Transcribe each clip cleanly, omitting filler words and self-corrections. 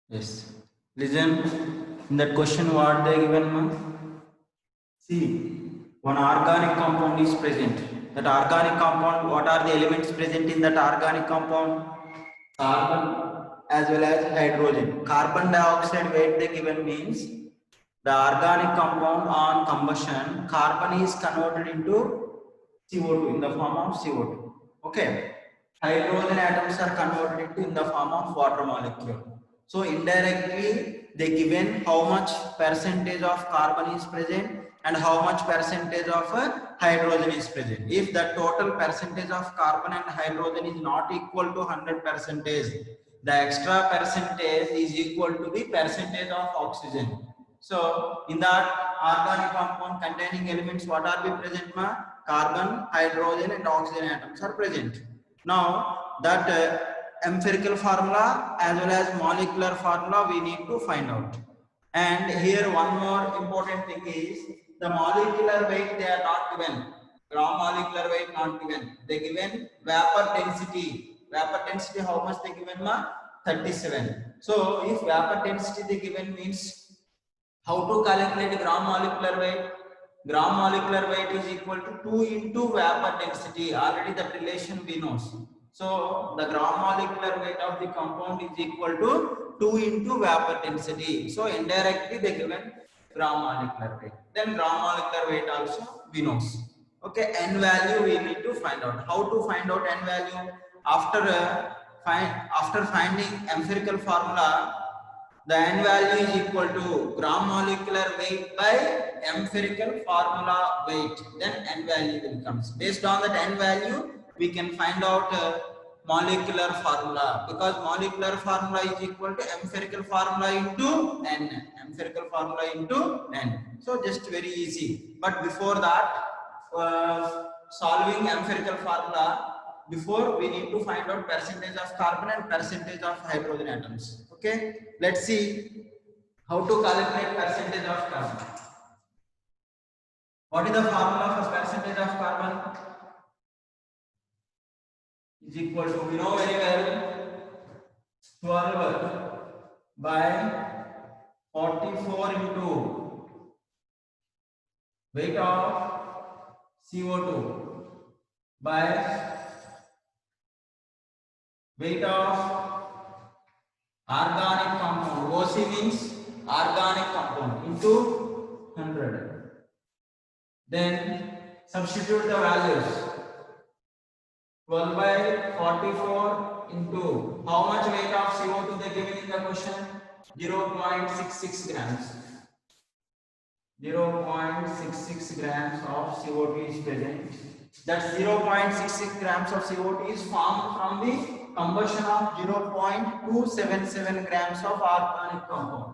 Yes. Listen, in that question what they given ma? See, one organic compound is present. That organic compound, what are the elements present in that organic compound? Carbon as well as hydrogen. Carbon dioxide weight they given means the organic compound on combustion, carbon is converted into CO2 in the form of CO2. Okay. Hydrogen atoms are converted into in the form of water molecule. So indirectly they given how much percentage of carbon is present and how much percentage of hydrogen is present. If the total percentage of carbon and hydrogen is not equal to 100 percentage, the extra percentage is equal to the percentage of oxygen. So in that organic compound containing elements, what are be present ma? Carbon, hydrogen and oxygen atoms are present. Now that empirical formula as well as molecular formula we need to find out. And here one more important thing is the molecular weight they are not given. Raw molecular weight not given. They given vapor density. Vapor density how much they given ma? 37. So if vapor density they given means how to calculate gram molecular weight? Gram molecular weight is equal to 2 into vapor density. Already that relation we know. So the gram molecular weight of the compound is equal to 2 into vapor density. So indirectly they given gram molecular weight. Then gram molecular weight also we know. Okay, n value we need to find out. How to find out n value? After finding empirical formula, the n value is equal to gram molecular weight by empirical formula weight. Then n value will comes. Based on that n value, we can find out molecular formula, because molecular formula is equal to empirical formula into n. Empirical formula into n. So just very easy. But before that, solving empirical formula, before we need to find out percentage of carbon and percentage of hydrogen atoms. Okay, let's see how to calculate percentage of carbon. What is the formula for percentage of carbon? Is equal to, we know very well, 12 by 44 into weight of CO2 by weight of organic compound. OC means organic compound into 100. Then substitute the values. 12 by 44 into how much weight of CO2 they given in the question? 0.66 grams. 0.66 grams of CO2 is present. That 0.66 grams of CO2 is formed from the combustion of 0.277 grams of organic compound.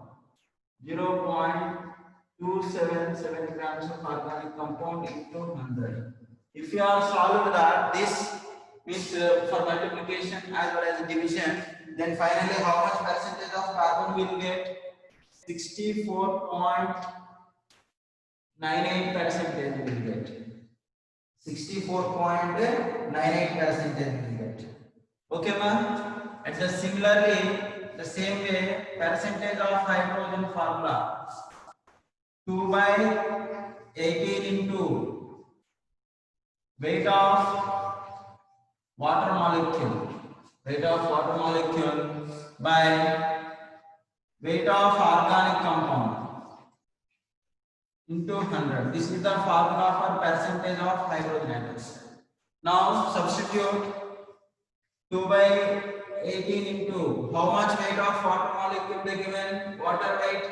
0.277 grams of organic compound into 100. If you are solved that, this means for multiplication as well as division, then finally how much percentage of carbon will get? 64.98 percentage will get. 64.98 percentage will get. Okay, ma'am. And the similarly, the same way, percentage of hydrogen formula, 2 by 18 into weight of water molecule, weight of water molecule by weight of organic compound into 100. This is the formula for percentage of hydrogen atoms. Now substitute 2 by 18 into how much weight of water molecule they given? Water weight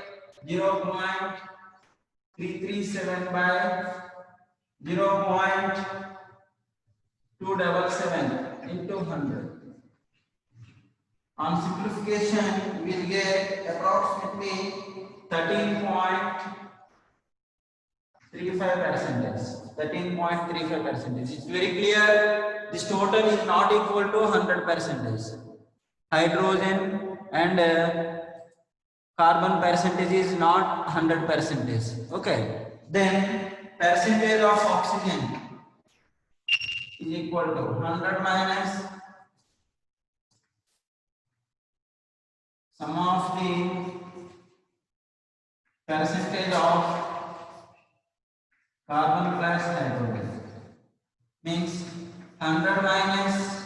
0.337 by 0.277 into 100. On simplification, we will get approximately 13.35 percentage. 13.35 percentage. It's very clear. This total is not equal to 100 percentage. Hydrogen and carbon percentage is not 100 percentage. Okay. Then percentage of oxygen is equal to 100 minus sum of the percentage of carbon plus hydrogen means 100 minus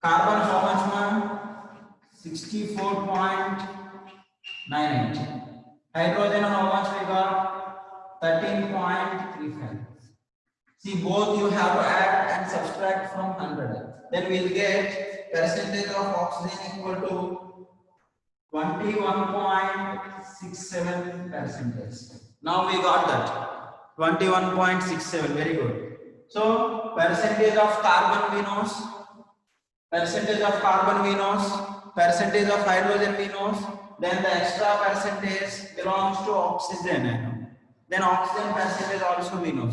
carbon how much man 64.98 hydrogen how much we got 13.35. See, both you have to add and subtract from 100. Then we will get percentage of oxygen equal to 21.67 percentage. Now we got that 21.67. Very good. So percentage of carbon we know, percentage of carbon we know, percentage of hydrogen we know. Then the extra percentage belongs to oxygen atom. Then oxygen percentage also we know.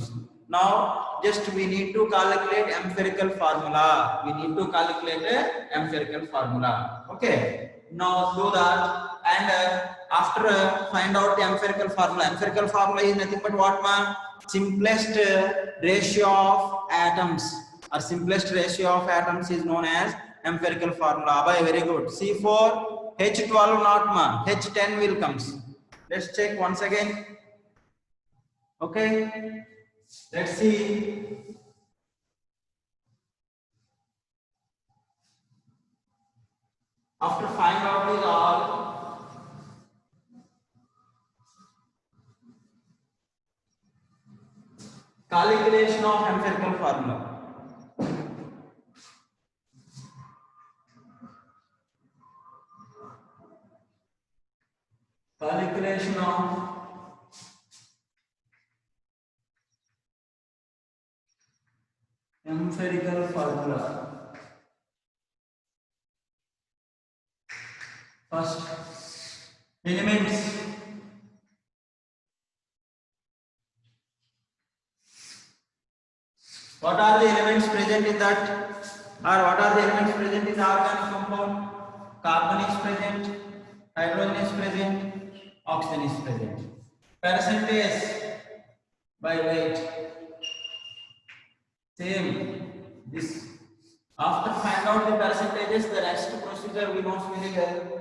Now just we need to calculate empirical formula. We need to calculate a empirical formula. Okay. Now do that, and after find out the empirical formula. Empirical formula is nothing but what man? Simplest ratio of atoms or simplest ratio of atoms is known as empirical formula. Abhay, very good. C4 H12 not ma, H10 will comes. Let's check once again. Okay, let's see. After find out these all, calculation of empirical formula. Calculation of empirical formula. First, elements. What are the elements present in that, or what are the elements present in the organic compound? Carbon is present, hydrogen is present, oxygen is present. Percentage by weight. Same. This. After find out the percentages, the next procedure we know very well.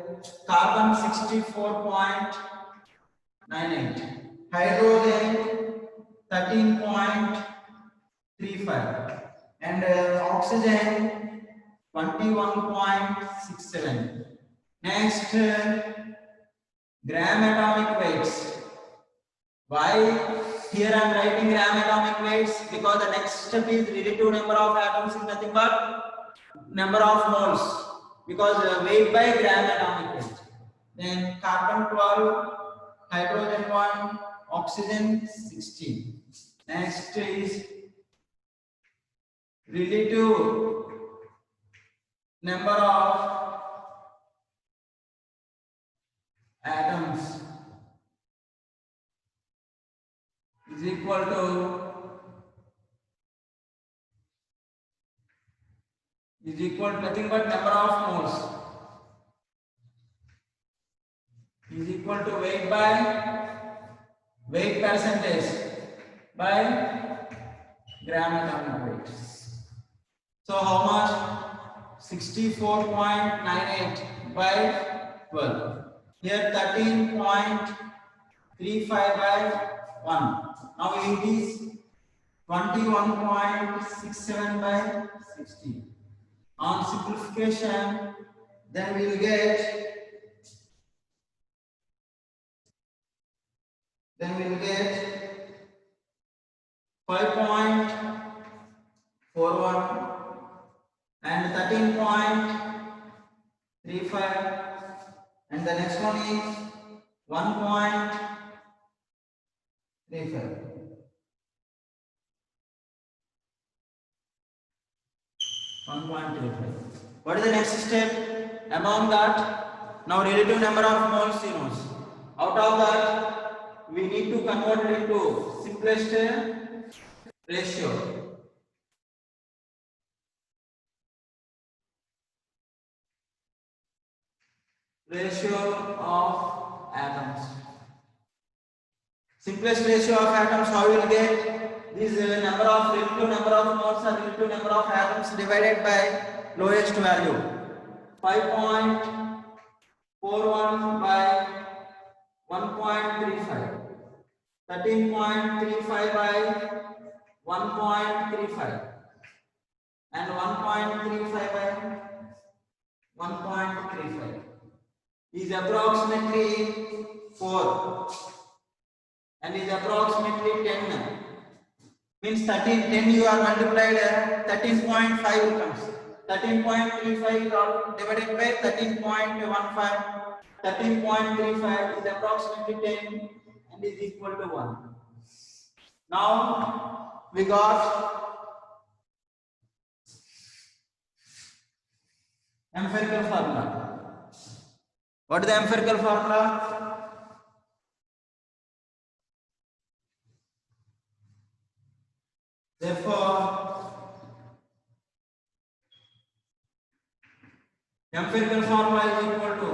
Carbon 64.98, hydrogen 13.35, and oxygen 21.67. Next, gram atomic weights. Why here I am writing gram atomic weights? Because the next step is relative number of atoms is nothing but number of moles, because weight by gram atomic weight. Then carbon 12, hydrogen 1, oxygen 16. Next is relative number of atoms is equal to nothing but number of moles is equal to weight by weight percentage by gram atomic weight. So how much? 64.98 by 12. Here 13.35 by 1. Now it is 21.67 by 60. On simplification, then we will get 5.41 and 13.35, and the next one is 1.35. What is the next step? Among that, now relative number of moles he knows. Out of that, we need to convert it into simplest ratio. Ratio of atoms. Simplest ratio of atoms, how we will get? This relative number of moles or relative number of atoms divided by lowest value. 5.41 13.35 by 1.35 and 1.35 by 1.35 is approximately 4 and is approximately 10. Means 10 you are multiplied 13.5 comes. 13.35 divided by 13.15. 13.35 is approximately 10 and is equal to 1. Now we got empirical formula. What is the empirical formula? Therefore, empirical formula is equal to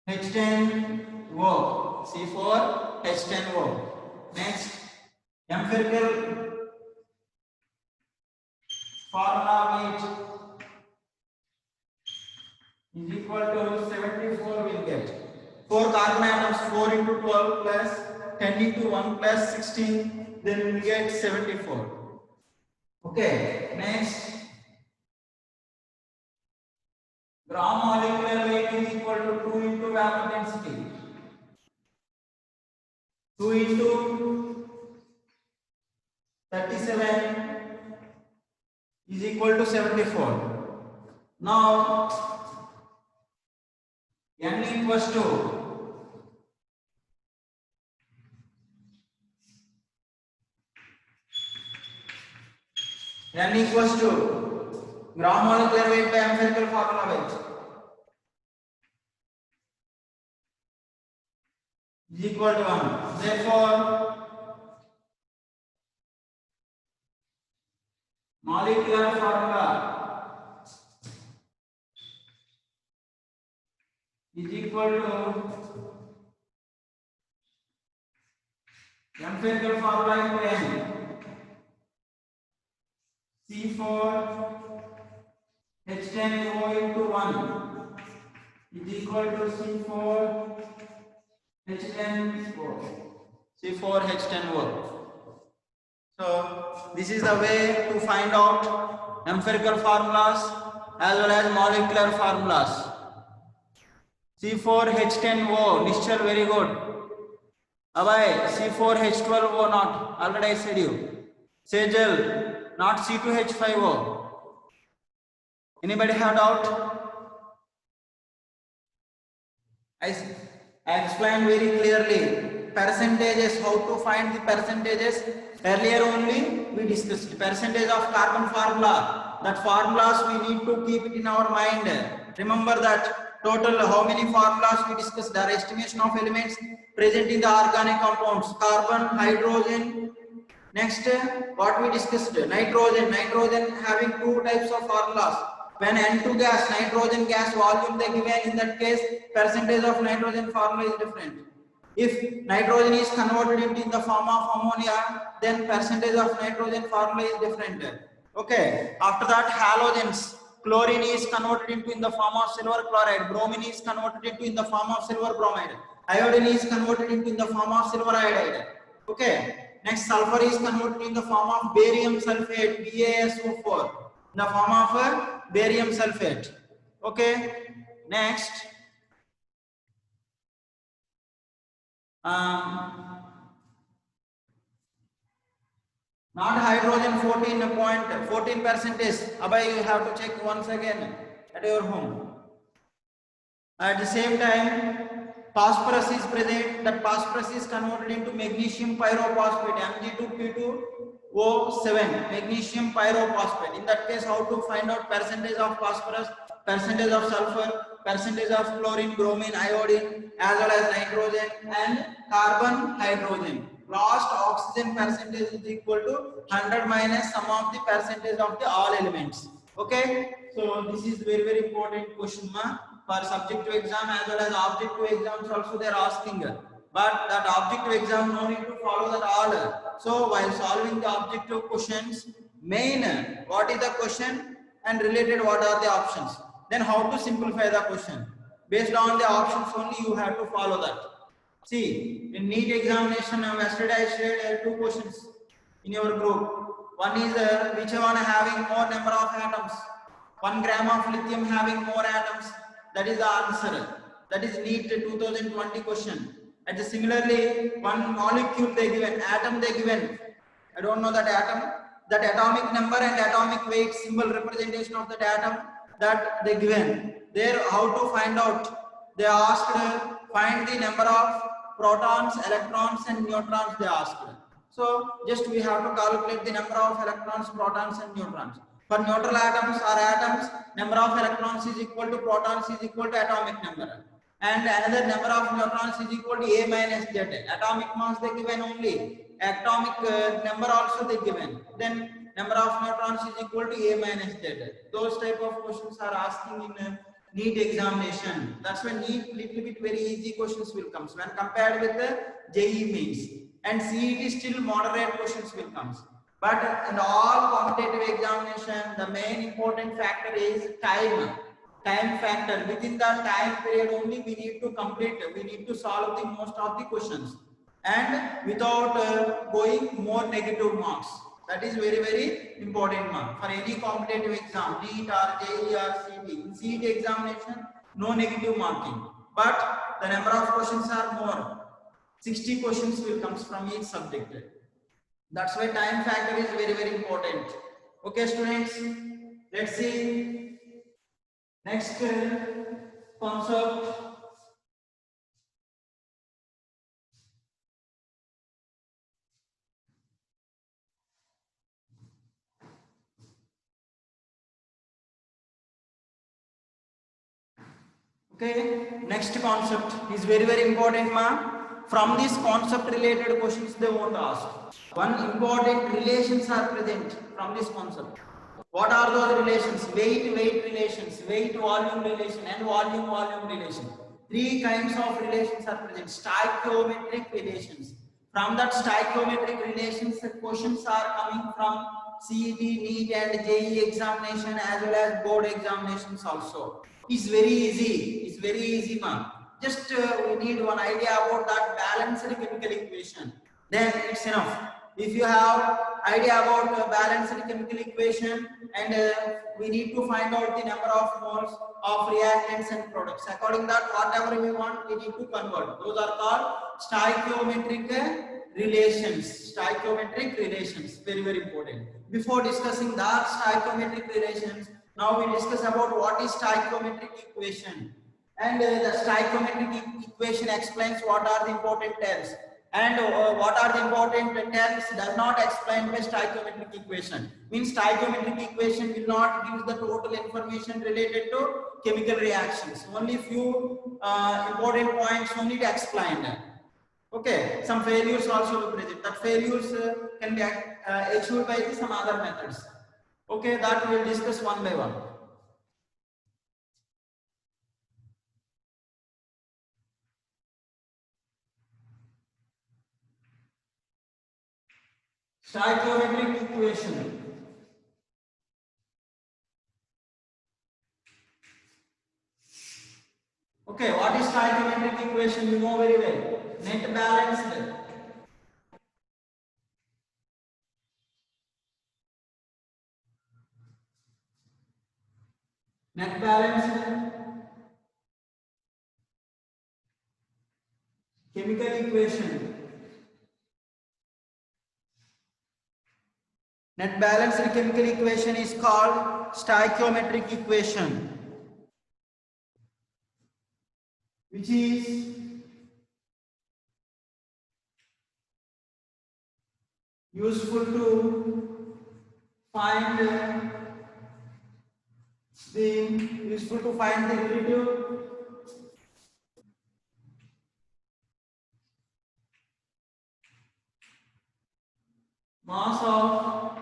C4H10O. C4H10O. Next, empirical formula which is equal to 74 will get 4 carbon atoms, 4 into 12 plus 10 into 1 plus 16, then we will get 74. Okay, next, gram molecular weight is equal to 2 into vapor density. 2 into 37 is equal to 74. Now, N equals to gram molecular weight by empirical formula weight is equal to 1. Therefore, molecular formula is equal to empirical formula into N. C4H10O into 1 is equal to C4H10O. C4H10O. So this is the way to find out empirical formulas as well as molecular formulas. C4H10O, Nischal, very good. Abai, C4H12O not, already I said you. Sejal, not C2H5O. Anybody have doubt? I explained very clearly percentages, how to find the percentages. Earlier only we discussed percentage of carbon formula. That formulas we need to keep it in our mind. Remember that total how many formulas we discussed. There are estimation of elements present in the organic compounds. Carbon, hydrogen. Next, what we discussed, nitrogen. Nitrogen having two types of formulas. When N2 gas, nitrogen gas volume they given, in that case percentage of nitrogen formula is different. If nitrogen is converted into in the form of ammonia, then percentage of nitrogen formula is different. Okay. After that, halogens. Chlorine is converted into in the form of silver chloride. Bromine is converted into in the form of silver bromide. Iodine is converted into in the form of silver iodide. Okay. Next, sulfur is converted in the form of barium sulfate, BaSO4, in the form of barium sulfate. Okay. Next, not hydrogen 14%. Abhay, you have to check once again at your home. At the same time, phosphorus is present. That phosphorus is converted into magnesium pyrophosphate, Mg2P2O7, magnesium pyrophosphate. In that case, how to find out percentage of phosphorus, percentage of sulfur, percentage of chlorine, bromine, iodine, as well as nitrogen and carbon, hydrogen. Last oxygen percentage is equal to 100 minus sum of the percentage of the all elements. Okay, so this is very important question for subjective exam as well as objective exams also they are asking. But that objective exam no need to follow that order. So while solving the objective questions, main what is the question and related what are the options. Then how to simplify the question. Based on the options only you have to follow that. See, in NEET examination, yesterday I shared two questions in your group. One is which one having more number of atoms? 1 gram of lithium having more atoms. That is the answer. That is NEET 2020 question. And similarly, one molecule they given, atom they given. I don't know that atom, that atomic number and atomic weight symbol representation of that atom that they given. There, how to find out? They asked find the number of protons, electrons and neutrons they asked. So just we have to calculate the number of electrons, protons and neutrons. For neutral atoms or atoms, number of electrons is equal to protons is equal to atomic number. And another number of neutrons is equal to A minus Z. Atomic mass they given only. Atomic number also they given. Then number of neutrons is equal to A minus Z. Those type of questions are asking in NEET examination. That's when NEET little bit very easy questions will come when compared with the JEE mains. And CET still moderate questions will come. But in all competitive examination, the main important factor is time. Time factor. Within the time period only we need to complete, we need to solve the most of the questions and without going more negative marks. That is very, very important mark for any competitive exam, NEET or JEE or CET. In CET examination, no negative marking, but the number of questions are more. 60 questions will come from each subject. That's why time factor is very, very important. Okay, students, let's see next concept. Okay, next concept is very, very important, ma. From this concept related questions they won't ask. One important relations are present from this concept. What are those relations? Weight relations, weight volume relation and volume relation. Three kinds of relations are present. Stoichiometric relations. From that stoichiometric relations, the questions are coming from CET, NEET and JEE examination as well as board examinations also. It's very easy. It's very easy, ma'am. Just we need one idea about that balanced chemical equation. Then it's enough. If you have idea about balanced chemical equation and we need to find out the number of moles of reactants and products. According to that, whatever we want, we need to convert. Those are called stoichiometric relations. Stoichiometric relations, very, very important. Before discussing that stoichiometric relations, now we discuss about what is stoichiometric equation. And the stoichiometric equation explains what are the important terms. And what are the important terms does not explain by stoichiometric equation. Means stoichiometric equation will not give the total information related to chemical reactions. Only few important points only to explain. Okay, some failures also will present. That failures can be achieved by some other methods. Okay, that we will discuss one by one. Stoichiometric equation. Okay, what is stoichiometric equation? You know very well. Net balanced. Net balanced chemical equation. Net balanced chemical equation is called stoichiometric equation, which is useful to find the relative mass of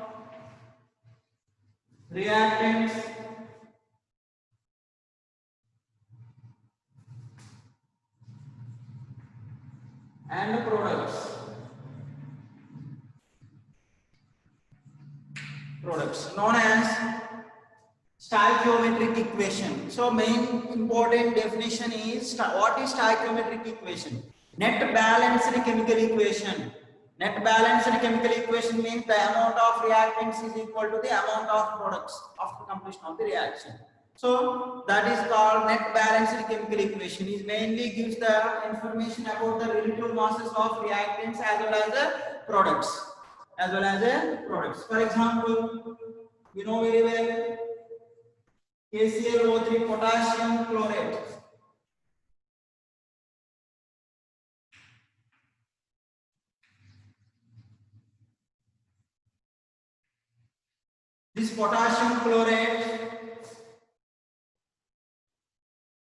reactants and products. Known as stoichiometric equation. So main important definition is what is stoichiometric equation. Net balanced chemical equation. Net balanced chemical equation means the amount of reactants is equal to the amount of products after completion of the reaction. So that is called net balanced chemical equation. It mainly gives the information about the relative masses of reactants as well as the products. For example, you know very well KClO3 potassium chlorate. This potassium chlorate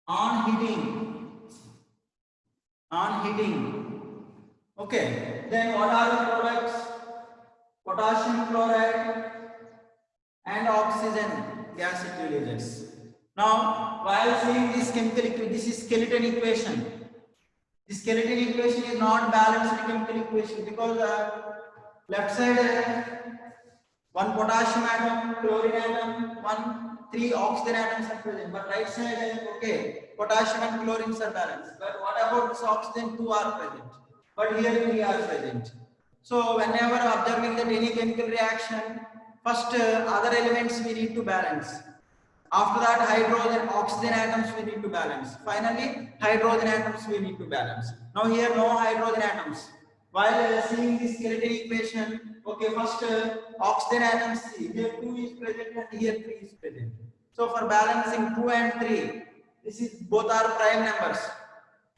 on heating, okay, then what are the products? Potassium chloride and oxygen gas it releases. Now while seeing this chemical equation, this is skeleton equation. This skeleton equation is not balanced chemical equation because left side one potassium atom, chlorine atom, three oxygen atoms are present. But right side, okay, potassium and chlorine are balanced. But what about this oxygen? Two are present. But here three are present. So whenever observing that any chemical reaction, first other elements we need to balance. After that, hydrogen, oxygen atoms we need to balance. Finally, hydrogen atoms we need to balance. Now here no hydrogen atoms. While seeing this skeleton equation, okay, first oxygen atoms, here 2 is present and here 3 is present. So for balancing 2 and 3, this is both are prime numbers.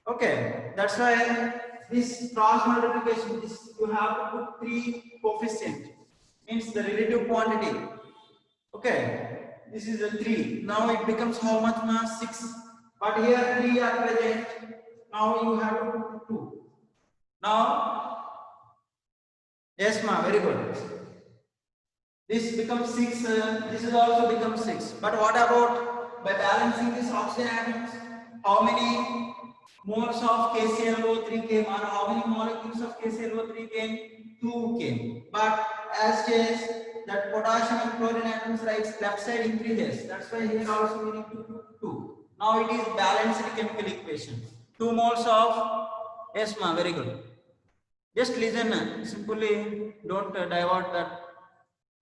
Okay, that's why this cross multiplication, this you have to put 3 coefficient, means the relative quantity. Okay, this is a 3. Now it becomes how much mass? 6. But here 3 are present. Now you have to put 2. Now, yes ma, very good. This becomes 6, this is also becomes 6. But what about by balancing these oxygen atoms? How many moles of KClO3 came, or how many molecules of KClO3 came? 2 came. But as says that potassium and chlorine atoms left side increases. That's why here also we need to put 2. Now it is balanced chemical equation. 2 moles of, yes ma, very good. Just listen, simply don't divert that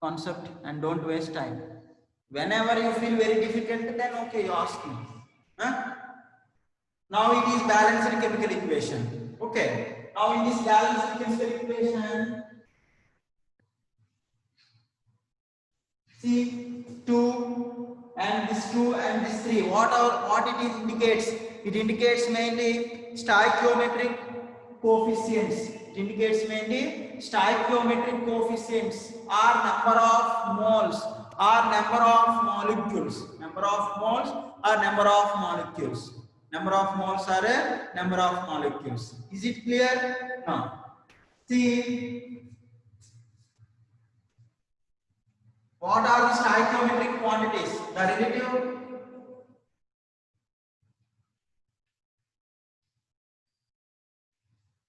concept and don't waste time. Whenever you feel very difficult, then okay, you ask me. Huh? Now it is balanced chemical equation. Okay. Now in this balanced chemical equation, see 2 and this 2 and this 3. What it indicates? It indicates mainly stoichiometric coefficients. It indicates mainly stoichiometric coefficients or number of moles or number of molecules. Number of moles or number of molecules. Number of moles or number of molecules. Is it clear? No. See, what are the stoichiometric quantities?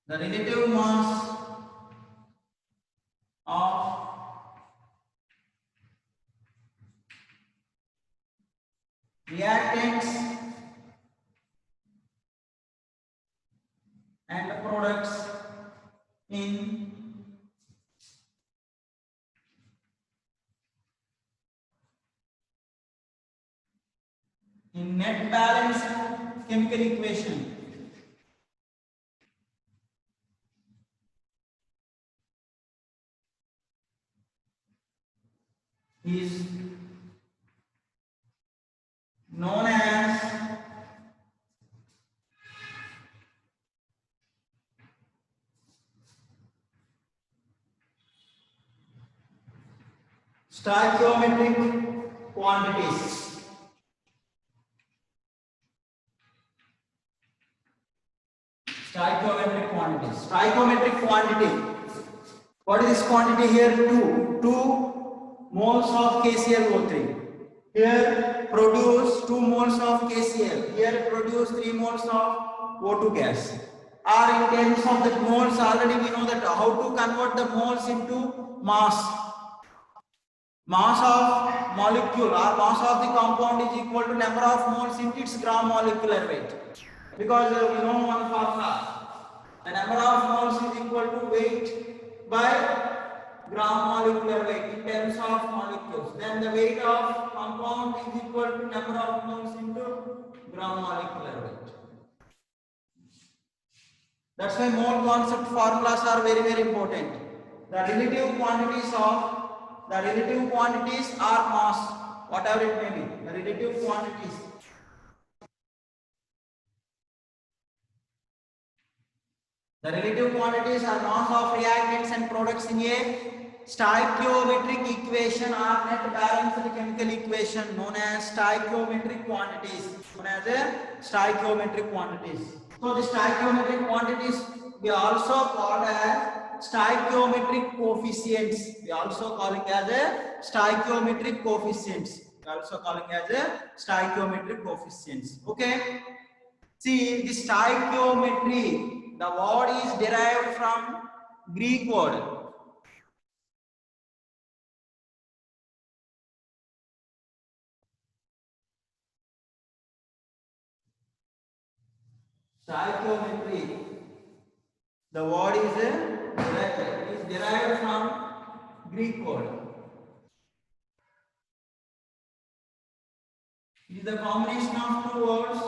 The relative mass of reactants and products in net balance chemical equation. Is known as stoichiometric quantities. Stoichiometric quantities. Stoichiometric quantity. What is this quantity here? 2 moles of KClO3. Here produce 2 moles of KCl. Here produce 3 moles of O2 gas. Or in terms of the moles, already we know that how to convert the moles into mass. Mass of molecule or mass of the compound is equal to number of moles into its gram molecular weight. Because we know one formula. The number of moles is equal to weight by gram molecular weight in terms of molecules. Then the weight of compound is equal to number of moles into gram molecular weight. That's why mole concept formulas are very, very important. The relative quantities are mass, whatever it may be. The relative quantities. The relative quantities are mass of reactants and products in a stoichiometric equation or net balanced chemical equation known as stoichiometric quantities. So the stoichiometric quantities we also called as stoichiometric coefficients. We also calling as a stoichiometric coefficients. Okay. See, the stoichiometry, the word is derived from Greek word. Stoichiometry. The word is derived from Greek word. It is the combination of two words.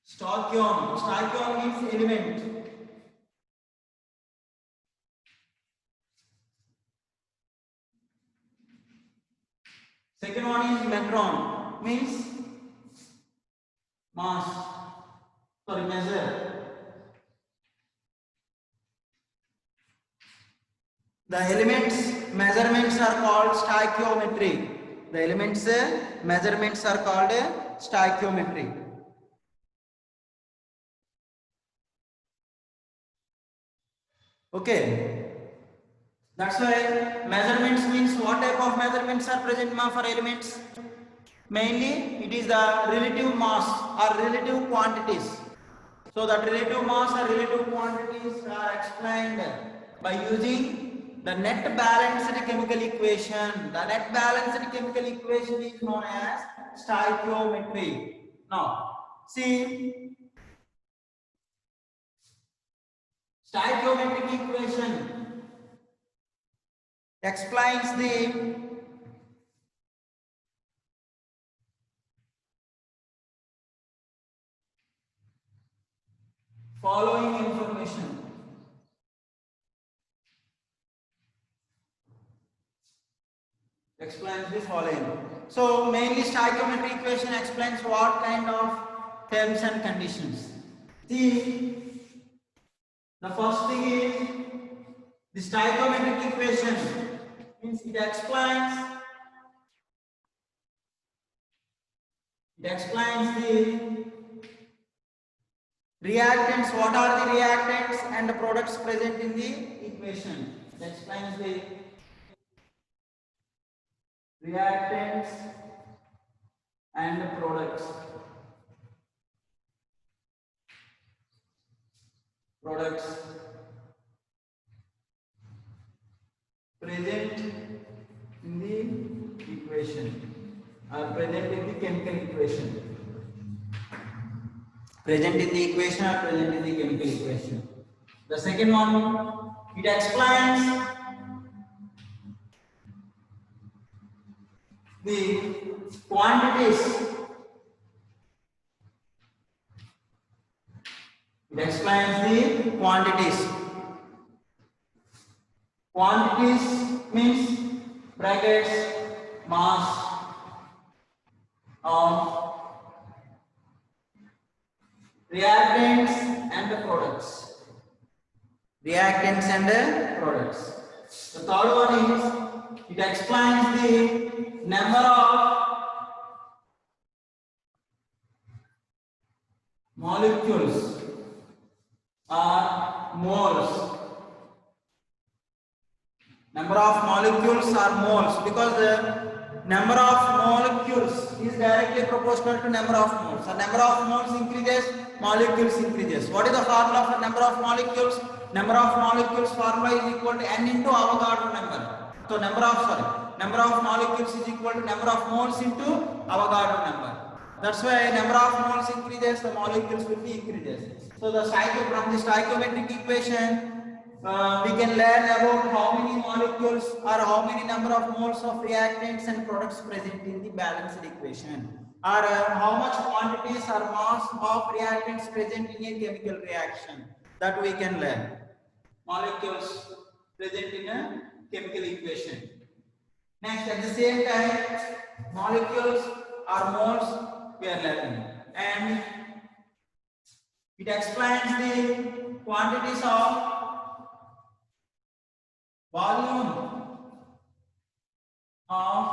Stoichion means element. Second one is metron, means measure. The elements measurements are called stoichiometry. The elements measurements are called stoichiometry. Okay. That's why measurements means what type of measurements are present for elements. Mainly it is the relative mass or relative quantities. So that relative mass or relative quantities are explained by using the net balanced chemical equation. The net balanced chemical equation is known as stoichiometry. Now see, stoichiometric equation explains the following information. Explains the following. So mainly stoichiometric equation explains what kind of terms and conditions. The first thing is the stoichiometric equation means it explains the reactants, what are the reactants and the products present in the equation. It explains the reactants and the products present in the equation or present in the chemical equation. Present in the equation or present in the chemical equation. The second one, it explains the quantities. It explains the quantities. Quantities means brackets mass of reactants and the products. The third one is it explains the number of molecules or moles. Number of molecules or moles, because the number of molecules is directly proportional to number of moles. So number of moles increases, molecules increases. What is the formula for number of molecules? Number of molecules formula is equal to n into Avogadro number. So number of molecules is equal to number of moles into Avogadro number. That's why number of moles increases, the molecules will be increases. So from the stoichiometric equation, we can learn about how many molecules or how many number of moles of reactants and products present in the balanced equation, or how much quantities or mass of reactants present in a chemical reaction, that we can learn. Molecules present in a chemical equation. Next, at the same time, molecules or moles we are learning, and it explains the quantities of volume of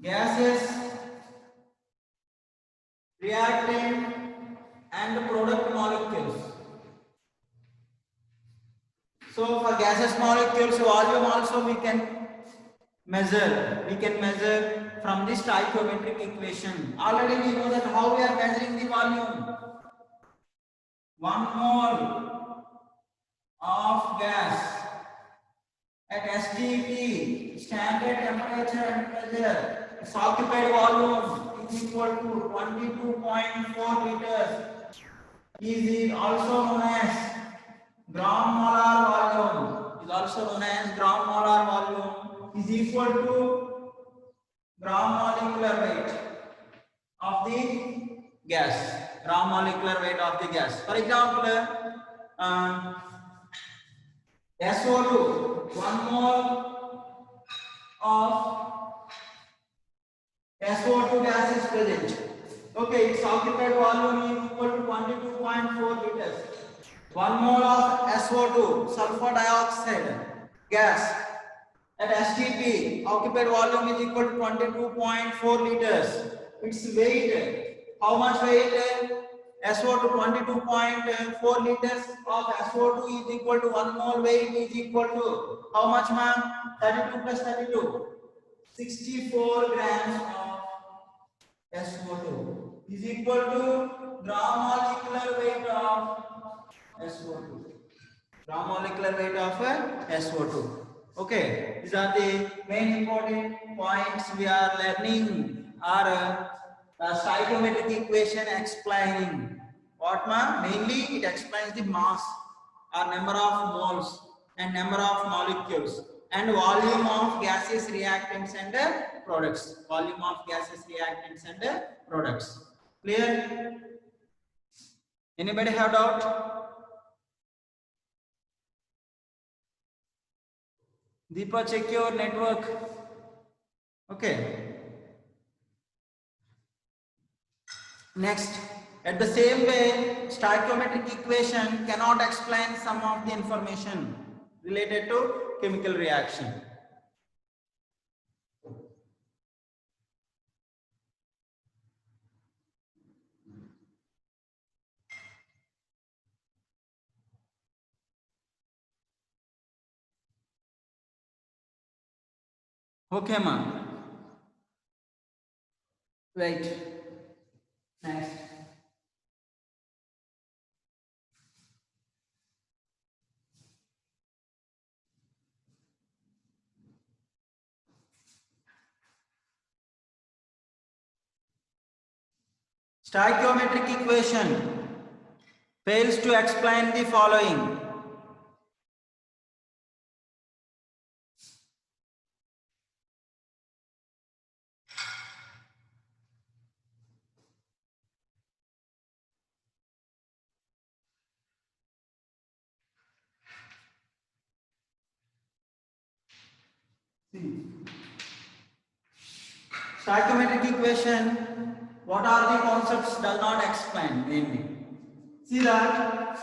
gases, reactant and product molecules. So for gaseous molecules, volume also we can measure. We can measure from the stoichiometric equation. Already we know that how we are measuring the volume. 1 mole of gas at STP, standard temperature and pressure, its occupied volume is equal to 22.4 liters. Is also known as gram molar volume. Is also known as gram molar volume. Is equal to gram molecular weight of the gas. Gram molecular weight of the gas. For example, SO2, 1 mole of SO2 gas is present. Okay, its occupied volume is equal to 22.4 liters. 1 mole of SO2, sulfur dioxide gas at STP, occupied volume is equal to 22.4 liters. Its weight, how much weight? SO2, 22.4 liters of SO2 is equal to 1 mole weight is equal to how much, ma'am? 32 plus 32, 64 grams of SO2 is equal to gram molecular weight of SO2. Gram molecular weight of SO2. Okay, these are the main important points we are learning, or stoichiometric equation explaining. What, ma? Mainly it explains the mass or number of moles and number of molecules and volume of gases, reactants and products. Volume of gases, reactants and products. Clear? Anybody have doubt? Deepa, check your network. Okay. Next, at the same way, stoichiometric equation cannot explain some of the information related to chemical reaction. Okay, ma'am. Wait. Next. Stoichiometric equation fails to explain the following. Stoichiometric equation, what are the concepts does not explain mainly. See that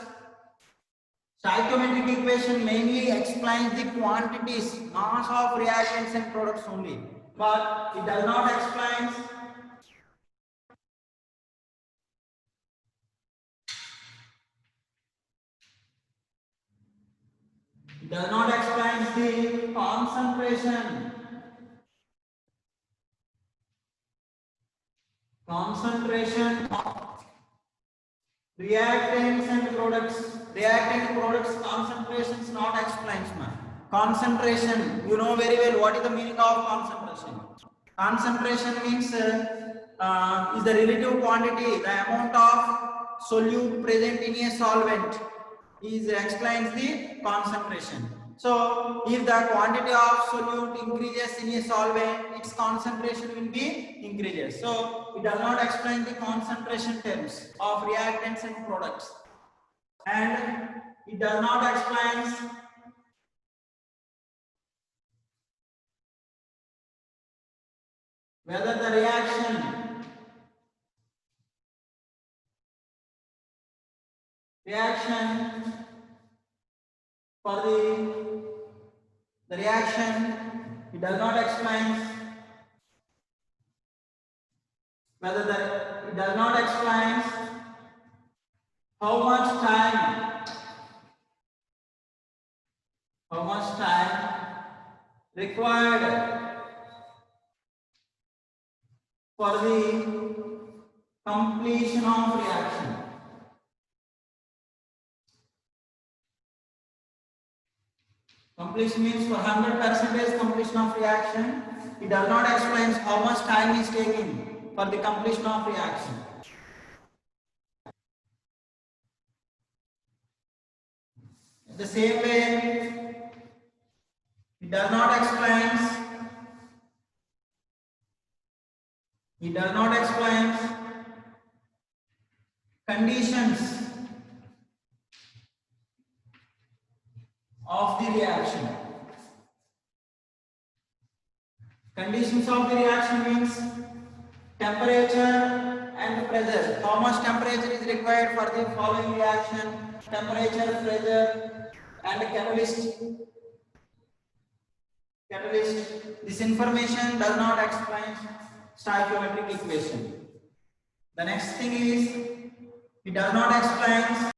stoichiometric equation mainly explains the quantities, mass of reactants and products only, but it does not explain the concentration of reactants and products reactant products concentrations not explained, man. Concentration, you know very well what is the meaning of concentration. Concentration means is the relative quantity, the amount of solute present in a solvent is explains the concentration. So if the quantity of solute increases in a solvent, its concentration will be increases. So it does not explain the concentration terms of reactants and products, and it does not explain whether the reaction for the reaction, it does not explain whether it does not explain how much time required for the completion of reaction. Completion means for 100% completion of reaction. It does not explain how much time is taken for the completion of reaction. The same way, it does not explain conditions of the reaction. Conditions of the reaction means temperature and pressure. How much temperature is required for the following reaction? Temperature, pressure, and catalyst. This information does not explain stoichiometric equation. The next thing is, it does not explain